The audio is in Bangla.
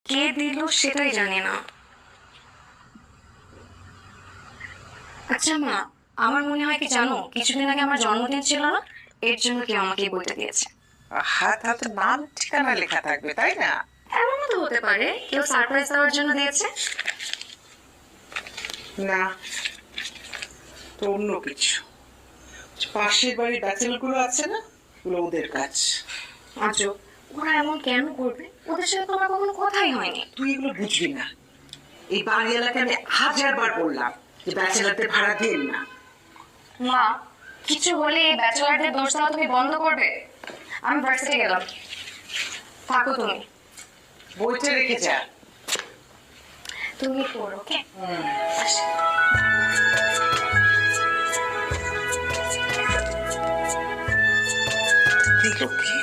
কে দিল সেটাই জানি না। আচ্ছা মা, আমার মনে হয় কি জানো, কিছুদিন আগে আমার জন্মদিন ছিল না, এর জন্য কেউ আমাকে এই বইটা দিয়েছে। হ্যাঁ, তাহলে তো নাম ঠিকানা লেখা থাকবে, তাই না? এমনও তো হতে পারে কেউ সারপ্রাইজ দেওয়ার জন্য দিয়েছে। না, তো অন্য কিছু। পাশের বাড়ির ব্যাচেলর গুলো আছে না, ওগুলো ওদের কাজ। আজব, ওরা এমন কেন করবে? ওদের সাথে তোমার কখনো কথাই হয়নি। তুই এগুলো বুঝবি না। এই বাড়ি এলাকায় আমি 1000বার বললাম যে ব্যাচেলারদের ভাড়া দিন না। মা, কিছু হলে এই ব্যাচেলারদের দোষ দেওয়া তুমি বন্ধ করবে। আমি ভার্সিটি গেলাম, থাকো তুমি। বইটা রেখে যা। তুমি পড়ো, ওকে? দিল কি?